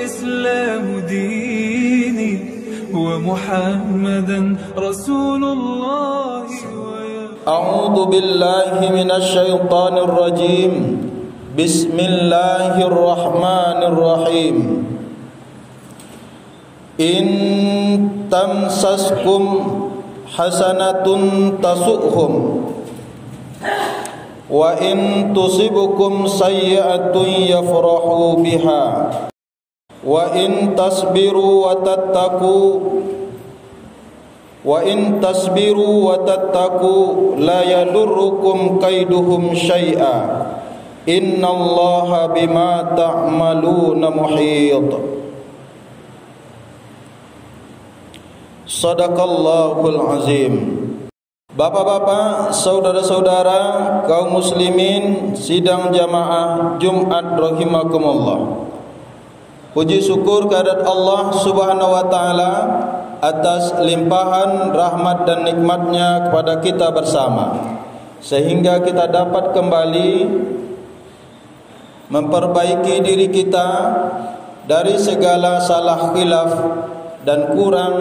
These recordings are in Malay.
والإسلام ديني ومحمدا رسول الله. أعوذ بالله من الشيطان الرجيم. بسم الله الرحمن الرحيم. إن تمسسكم حسنة تسؤهم وإن تصبكم سيئة يفرحوا بها وإن تصبروا وتتقوا لا يضركم كيدهم شيئا إن الله بما تعملون محيط. Sadaqallahul azim. Bapak-bapak, saudara-saudara, kaum muslimin sidang jamaah Jumat rahimakumullah. Puji syukur kehadirat Allah Subhanahu wa taala atas limpahan rahmat dan nikmatnya kepada kita bersama, sehingga kita dapat kembali memperbaiki diri kita dari segala salah khilaf dan kurang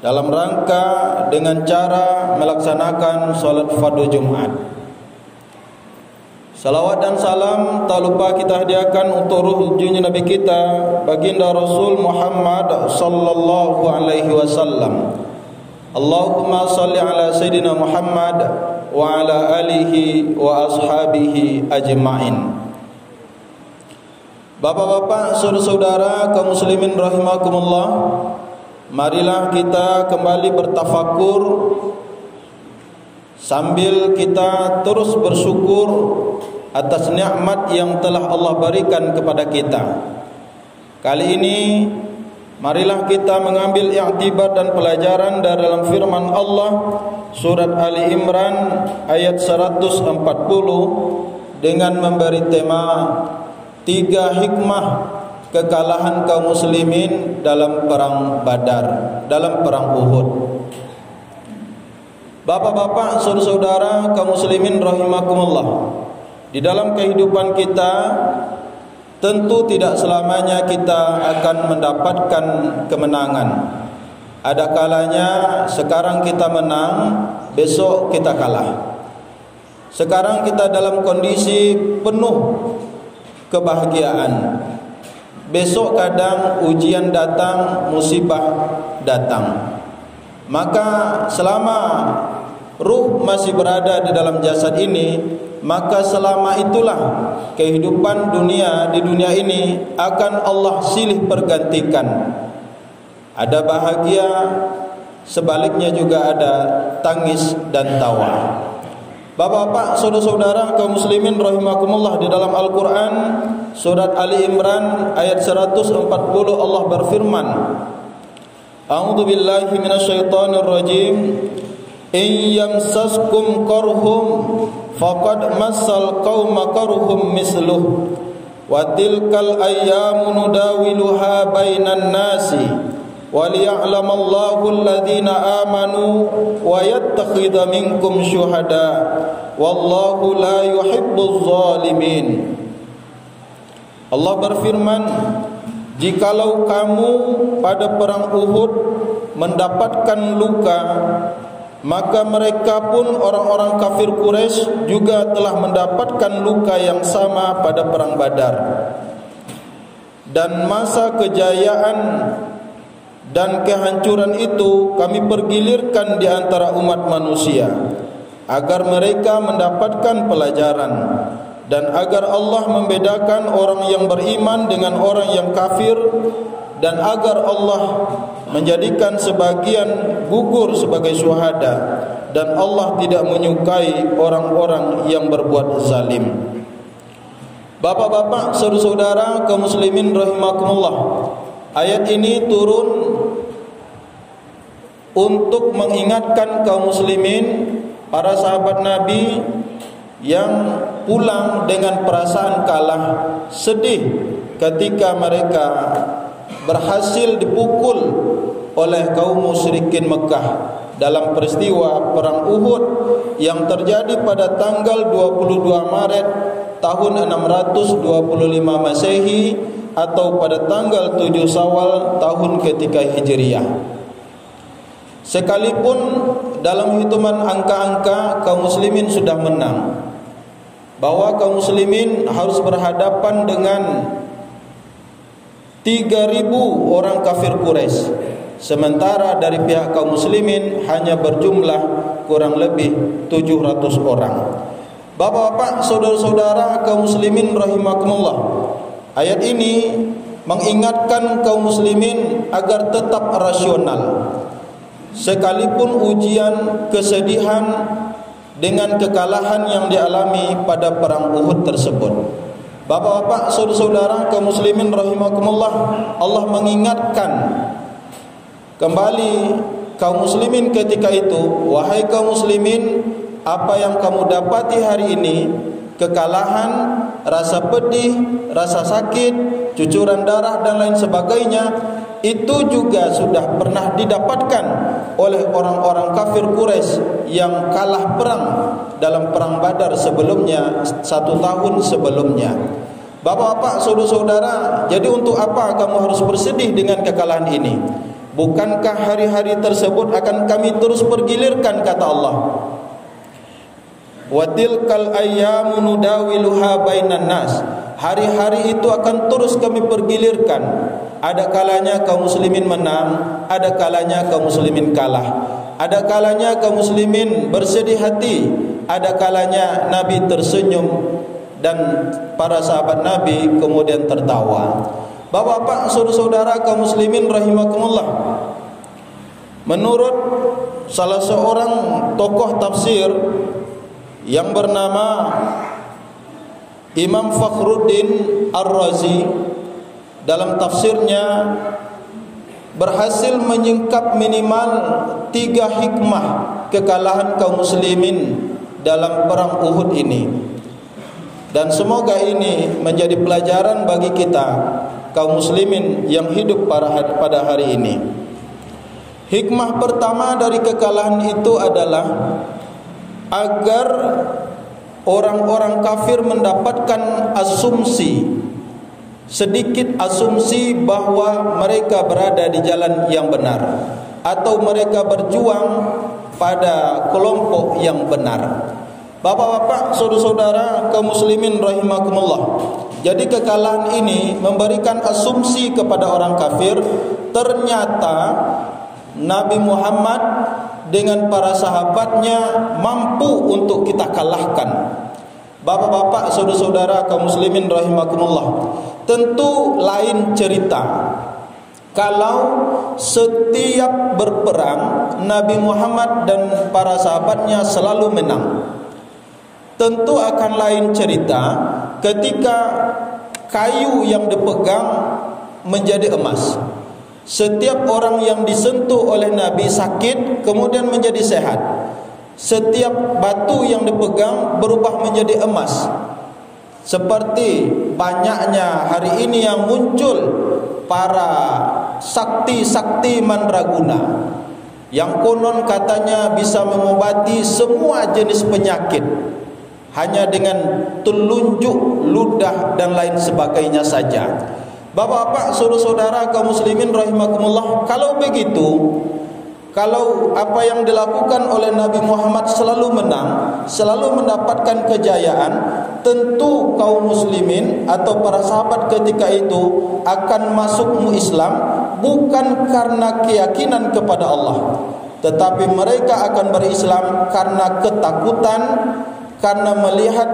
dalam rangka dengan cara melaksanakan salat fardu Jumat. Salawat dan salam tak lupa kita hadiahkan untuk ruh junjungan Nabi kita baginda Rasul Muhammad sallallahu alaihi wasallam. Allahumma salli ala Sayyidina Muhammad wa ala alihi wa ashabihi ajma'in. Bapak-bapak, saudara-saudara kaum muslimin rahimakumullah, marilah kita kembali bertafakur sambil kita terus bersyukur atas nikmat yang telah Allah berikan kepada kita. Kali ini marilah kita mengambil i'tibar dan pelajaran dari dalam firman Allah surat Ali Imran ayat 140 dengan memberi tema 3 hikmah kekalahan kaum muslimin dalam perang Badar, dalam perang Uhud. Bapak-bapak, saudara-saudara kaum muslimin rahimakumullah, di dalam kehidupan kita tentu tidak selamanya kita akan mendapatkan kemenangan. Ada kalanya sekarang kita menang, besok kita kalah. Sekarang kita dalam kondisi penuh kebahagiaan, besok kadang ujian datang, musibah datang. Maka selama ruh masih berada di dalam jasad ini, maka selama itulah kehidupan dunia di dunia ini akan Allah silih pergantikan. Ada bahagia, sebaliknya juga ada tangis dan tawa. Bapak-bapak, saudara-saudara kaum muslimin rahimakumullah, di dalam Al-Quran surat Ali Imran ayat 140 Allah berfirman, A'udzu billahi minasyaitonir rajim. In yamsaskum qarhum faqad massal qauma qarhum misluh wa tilkal ayyamu nudawiluha bainan nasi وَلِيَعْلَمَ اللَّهُ الَّذِينَ آمَنُوا وَيَتَّخِذَ مِنكُمْ شُهَدَاءَ وَاللَّهُ لَا يُحِبُّ الظَّالِمِينَ. Allah berfirman, jikalau kamu pada perang Uhud mendapatkan luka, maka mereka pun orang-orang kafir Quraisy juga telah mendapatkan luka yang sama pada perang Badar. Dan masa kejayaan dan kehancuran itu kami pergilirkan di antara umat manusia, agar mereka mendapatkan pelajaran, dan agar Allah membedakan orang yang beriman dengan orang yang kafir, dan agar Allah menjadikan sebagian gugur sebagai syuhada, dan Allah tidak menyukai orang-orang yang berbuat zalim. Bapak-bapak, saudara-saudara kaum muslimin rahimakumullah, ayat ini turun untuk mengingatkan kaum muslimin, para sahabat Nabi yang pulang dengan perasaan kalah, sedih ketika mereka berhasil dipukul oleh kaum musyrikin Mekah dalam peristiwa perang Uhud yang terjadi pada tanggal 22 Maret tahun 625 Masehi atau pada tanggal 7 Syawal tahun ketiga Hijriah. Sekalipun dalam hitungan angka-angka kaum muslimin sudah menang, bahwa kaum muslimin harus berhadapan dengan 3.000 orang kafir Quraisy, sementara dari pihak kaum muslimin hanya berjumlah kurang lebih 700 orang. Bapak-bapak, saudara-saudara kaum muslimin rahimakumullah, ayat ini mengingatkan kaum muslimin agar tetap rasional. Sekalipun ujian, kesedihan dengan kekalahan yang dialami pada perang Uhud tersebut. Bapak-bapak, saudara-saudara kaum muslimin rahimakumullah, Allah mengingatkan kembali kaum muslimin ketika itu, wahai kaum muslimin, apa yang kamu dapati hari ini, kekalahan, rasa pedih, rasa sakit, cucuran darah dan lain sebagainya, itu juga sudah pernah didapatkan oleh orang-orang kafir Quraisy yang kalah perang dalam perang Badar sebelumnya, 1 tahun sebelumnya. Bapak-bapak, saudara-saudara, jadi untuk apa kamu harus bersedih dengan kekalahan ini? Bukankah hari-hari tersebut akan kami terus pergilirkan, kata Allah. Wa tilkal ayyamu nudawiluha bainan nas. Hari-hari itu akan terus kami pergilirkan. Ada kalanya kaum muslimin menang, ada kalanya kaum muslimin kalah. Ada kalanya kaum muslimin bersedih hati, ada kalanya Nabi tersenyum dan para sahabat Nabi kemudian tertawa. Bapak-bapak, saudara-saudara kaum muslimin rahimakumullah, menurut salah seorang tokoh tafsir yang bernama Imam Fakhruddin Ar-Razi, dalam tafsirnya berhasil menyingkap minimal 3 hikmah kekalahan kaum muslimin dalam perang Uhud ini. Dan semoga ini menjadi pelajaran bagi kita kaum muslimin yang hidup pada hari ini. Hikmah pertama dari kekalahan itu adalah agar orang-orang kafir mendapatkan asumsi, sedikit asumsi bahwa mereka berada di jalan yang benar, atau mereka berjuang pada kelompok yang benar. Bapak-bapak, saudara-saudara kaum muslimin rahimakumullah, jadi kekalahan ini memberikan asumsi kepada orang kafir, ternyata Nabi Muhammad dengan para sahabatnya mampu untuk kita kalahkan. Bapak-bapak, saudara-saudara kaum muslimin rahimakumullah, tentu lain cerita kalau setiap berperang Nabi Muhammad dan para sahabatnya selalu menang. Tentu akan lain cerita ketika kayu yang dipegang menjadi emas. Setiap orang yang disentuh oleh Nabi sakit kemudian menjadi sehat. Setiap batu yang dipegang berubah menjadi emas. Seperti banyaknya hari ini yang muncul para sakti-sakti mandraguna yang konon katanya bisa mengobati semua jenis penyakit hanya dengan telunjuk ludah dan lain sebagainya saja. Bapak-bapak, saudara-saudara kaum muslimin rahimakumullah, kalau begitu, kalau apa yang dilakukan oleh Nabi Muhammad selalu menang, selalu mendapatkan kejayaan, tentu kaum muslimin atau para sahabat ketika itu akan masuk Islam bukan karena keyakinan kepada Allah, tetapi mereka akan berislam karena ketakutan, karena melihat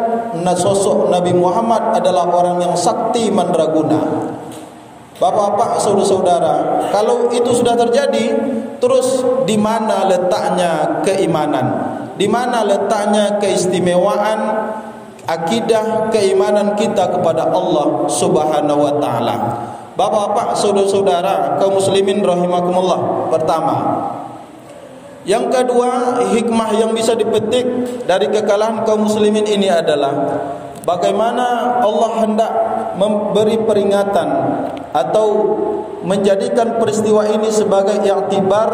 sosok Nabi Muhammad adalah orang yang sakti mandraguna. Bapak-bapak, saudara-saudara, kalau itu sudah terjadi, terus di mana letaknya keimanan? Di mana letaknya keistimewaan akidah keimanan kita kepada Allah Subhanahu wa taala? Bapak-bapak, saudara-saudara kaum muslimin rahimakumullah, pertama. Yang kedua, hikmah yang bisa dipetik dari kekalahan kaum muslimin ini adalah bagaimana Allah hendak memberi peringatan atau menjadikan peristiwa ini sebagai i'tibar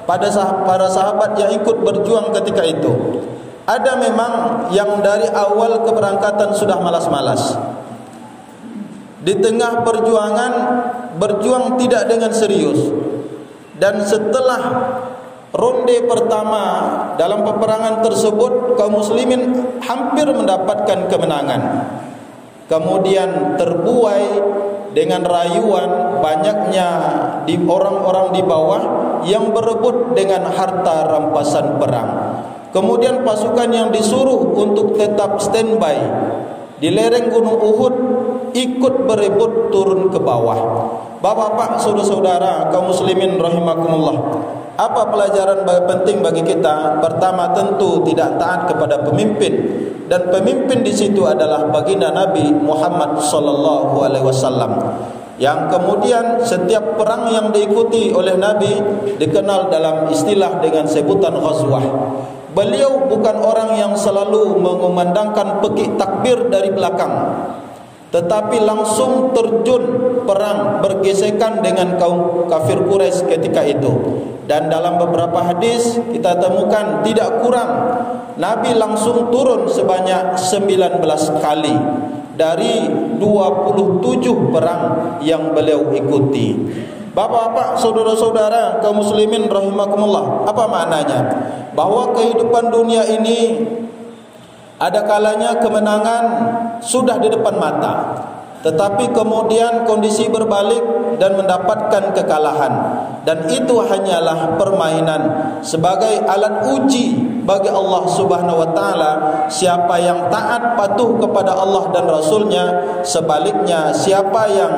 pada para sahabat yang ikut berjuang ketika itu. Ada memang yang dari awal keberangkatan sudah malas-malas. di tengah perjuangan berjuang tidak dengan serius, dan setelah ronde pertama dalam peperangan tersebut kaum muslimin hampir mendapatkan kemenangan, kemudian terbuai dengan rayuan banyaknya orang-orang di bawah yang berebut dengan harta rampasan perang. Kemudian pasukan yang disuruh untuk tetap standby di lereng Gunung Uhud ikut berebut turun ke bawah. Bapak-bapak, saudara-saudara kaum muslimin rahimakumullah, apa pelajaran penting bagi kita? Pertama, tentu tidak taat kepada pemimpin, dan pemimpin di situ adalah baginda Nabi Muhammad sallallahu alaihi wasallam, yang kemudian setiap perang yang diikuti oleh Nabi dikenal dalam istilah dengan sebutan ghazwah. Beliau bukan orang yang selalu mengumandangkan pekik takbir dari belakang, tetapi langsung terjun perang bergesekan dengan kaum kafir Quraisy ketika itu. Dan dalam beberapa hadis kita temukan tidak kurang Nabi langsung turun sebanyak 19 kali dari 27 perang yang beliau ikuti. Bapak-bapak, saudara-saudara kaum muslimin rahimakumullah, apa maknanya? Bahwa kehidupan dunia ini ada kalanya kemenangan sudah di depan mata, tetapi kemudian kondisi berbalik dan mendapatkan kekalahan, dan itu hanyalah permainan sebagai alat uji bagi Allah Subhanahu wa taala. Siapa yang taat patuh kepada Allah dan Rasulnya, sebaliknya siapa yang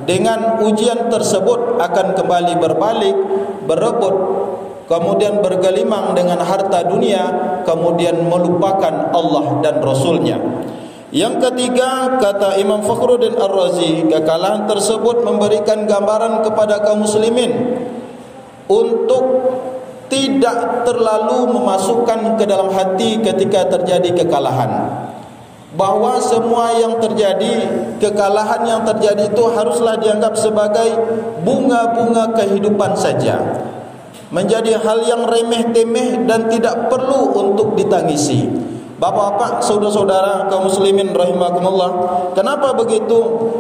dengan ujian tersebut akan kembali berbalik, berebut, kemudian bergelimang dengan harta dunia, kemudian melupakan Allah dan Rasulnya. Yang ketiga, kata Imam Fakhruddin Ar-Razi, kekalahan tersebut memberikan gambaran kepada kaum muslimin untuk tidak terlalu memasukkan ke dalam hati ketika terjadi kekalahan, bahwa semua yang terjadi, kekalahan yang terjadi itu haruslah dianggap sebagai bunga-bunga kehidupan saja, menjadi hal yang remeh-temeh dan tidak perlu untuk ditangisi. Bapak-bapak, saudara-saudara kaum muslimin rahimakumullah, kenapa begitu?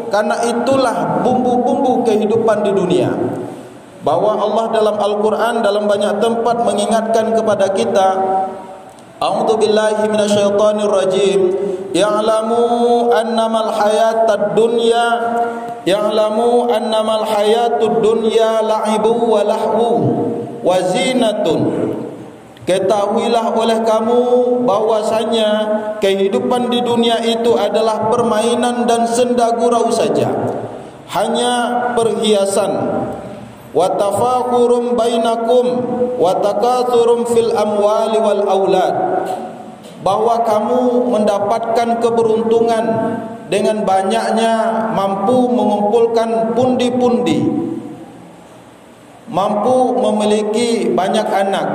Karena itulah bumbu-bumbu kehidupan di dunia, bahwa Allah dalam Al-Quran dalam banyak tempat mengingatkan kepada kita, a'udzu billahi minasyaitonir rajim, ya'lamu annamal hayatad dunya, ya'lamu annamal hayatud dunya la'ibu wa lahu wa zinatun. Ketahuilah oleh kamu bahwasanya kehidupan di dunia itu adalah permainan dan senda gurau saja, hanya perhiasan. Wa tafakhurum bainakum wa takatsurum fil amwali wal aulad, bahwa kamu mendapatkan keberuntungan dengan banyaknya mampu mengumpulkan pundi-pundi, mampu memiliki banyak anak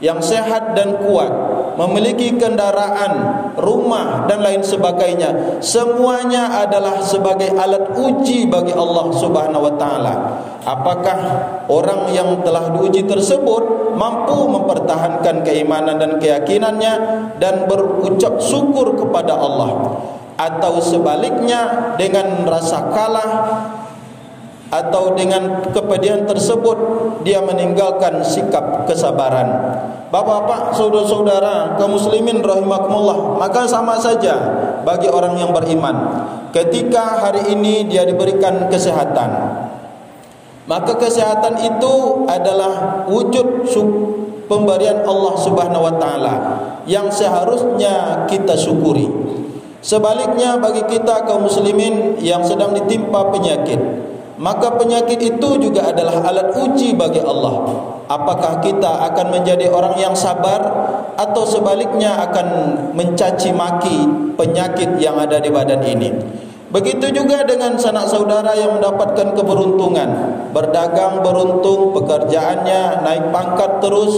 yang sehat dan kuat, memiliki kendaraan, rumah dan lain sebagainya. Semuanya adalah sebagai alat uji bagi Allah Subhanahu wa taala. Apakah orang yang telah diuji tersebut mampu mempertahankan keimanan dan keyakinannya dan berucap syukur kepada Allah, atau sebaliknya dengan rasa kalah atau dengan kepedihan tersebut dia meninggalkan sikap kesabaran. Bapak-bapak, saudara-saudara kaum muslimin rahimakumullah, maka sama saja bagi orang yang beriman. Ketika hari ini dia diberikan kesehatan, maka kesehatan itu adalah wujud pemberian Allah Subhanahu wa taala yang seharusnya kita syukuri. Sebaliknya bagi kita kaum muslimin yang sedang ditimpa penyakit, maka penyakit itu juga adalah alat uji bagi Allah. Apakah kita akan menjadi orang yang sabar, atau sebaliknya akan mencaci maki penyakit yang ada di badan ini. Begitu juga dengan sanak saudara yang mendapatkan keberuntungan, berdagang beruntung, pekerjaannya naik pangkat terus,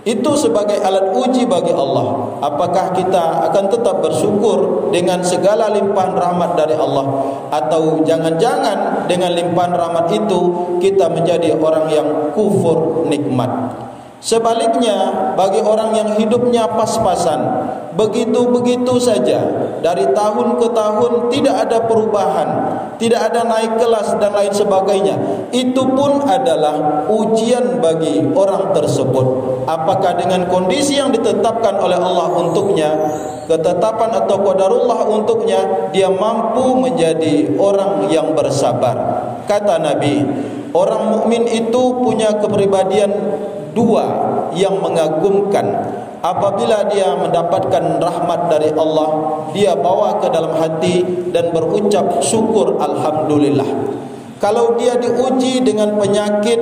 itu sebagai alat uji bagi Allah. Apakah kita akan tetap bersyukur dengan segala limpahan rahmat dari Allah, atau jangan-jangan dengan limpahan rahmat itu kita menjadi orang yang kufur nikmat. Sebaliknya bagi orang yang hidupnya pas-pasan, begitu-begitu saja, dari tahun ke tahun tidak ada perubahan, tidak ada naik kelas dan lain sebagainya. Itu pun adalah ujian bagi orang tersebut. Apakah dengan kondisi yang ditetapkan oleh Allah untuknya, ketetapan atau qadarullah untuknya, dia mampu menjadi orang yang bersabar. Kata Nabi, orang mukmin itu punya kepribadian dua yang mengagumkan. Apabila dia mendapatkan rahmat dari Allah, dia bawa ke dalam hati dan berucap syukur alhamdulillah. Kalau dia diuji dengan penyakit,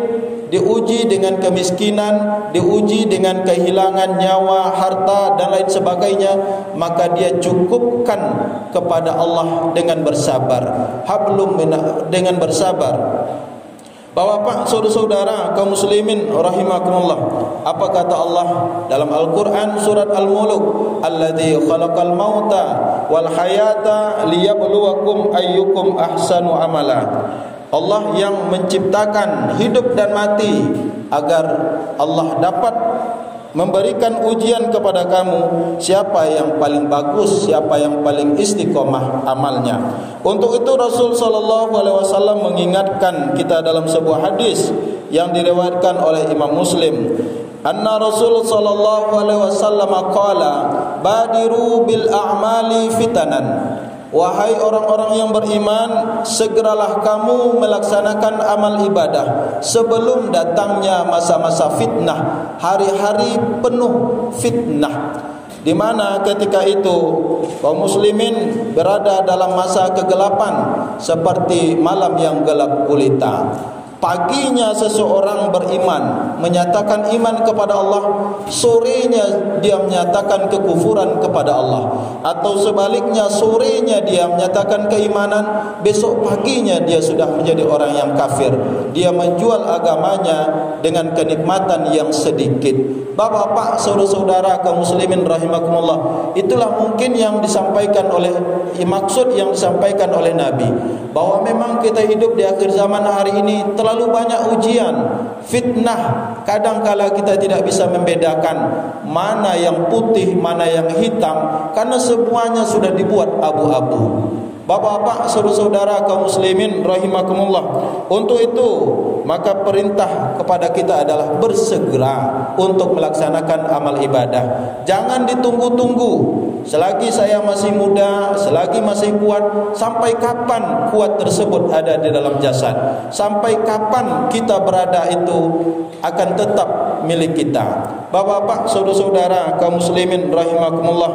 diuji dengan kemiskinan, diuji dengan kehilangan nyawa, harta dan lain sebagainya, maka dia cukupkan kepada Allah dengan bersabar. Dengan bersabar. Bapak, saudara-saudara kaum muslimin rahimakumullah, apa kata Allah dalam Al-Quran surat Al-Mulk, alladzi khalaqal mauta wal hayata liyabluwakum ayyukum ahsanu amala. Allah yang menciptakan hidup dan mati agar Allah dapat memberikan ujian kepada kamu, siapa yang paling bagus, siapa yang paling istiqomah amalnya. Untuk itu Rasul sallallahu alaihi wasallam mengingatkan kita dalam sebuah hadis yang diriwayatkan oleh Imam Muslim. Anna Rasul sallallahu alaihi wasallam qala, badiru bil a'mali fitanan. Wahai orang-orang yang beriman, segeralah kamu melaksanakan amal ibadah sebelum datangnya masa-masa fitnah, hari-hari penuh fitnah, di mana ketika itu kaum muslimin berada dalam masa kegelapan seperti malam yang gelap gulita. Paginya seseorang beriman, menyatakan iman kepada Allah, sorenya dia menyatakan kekufuran kepada Allah. Atau sebaliknya, sorenya dia menyatakan keimanan, besok paginya dia sudah menjadi orang yang kafir. Dia menjual agamanya dengan kenikmatan yang sedikit. Bapak-bapak, saudara-saudara kaum muslimin rahimakumullah, itulah mungkin yang disampaikan oleh, maksud yang disampaikan oleh Nabi, bahwa memang kita hidup di akhir zaman hari ini terlalu banyak ujian, fitnah. Kadangkala kita tidak bisa membedakan mana yang putih, mana yang hitam, karena semuanya sudah dibuat abu-abu. Bapak-bapak, saudara-saudara kaum muslimin rahimakumullah, untuk itu maka perintah kepada kita adalah bersegera untuk melaksanakan amal ibadah. Jangan ditunggu-tunggu. Selagi saya masih muda, selagi masih kuat, sampai kapan kuat tersebut ada di dalam jasad? Sampai kapan kita berada itu akan tetap milik kita. Bapak-bapak, saudara-saudara kaum muslimin rahimakumullah,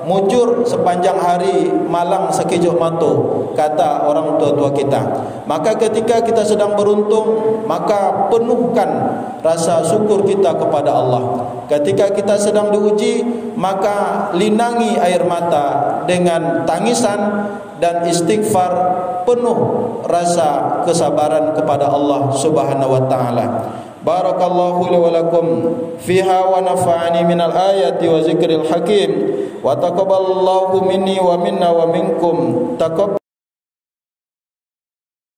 mujur sepanjang hari, malang sekejap mata, kata orang tua-tua kita. Maka ketika kita sedang beruntung, maka penuhkan rasa syukur kita kepada Allah. Ketika kita sedang diuji, maka linangi air mata dengan tangisan dan istighfar, penuh rasa kesabaran kepada Allah Subhanahu wa taala. Barakallahu li wa lakum fiha wa nafa'ani minal ayati wa zikril hakim wa taqabbalallahu minni wa minna wa minkum.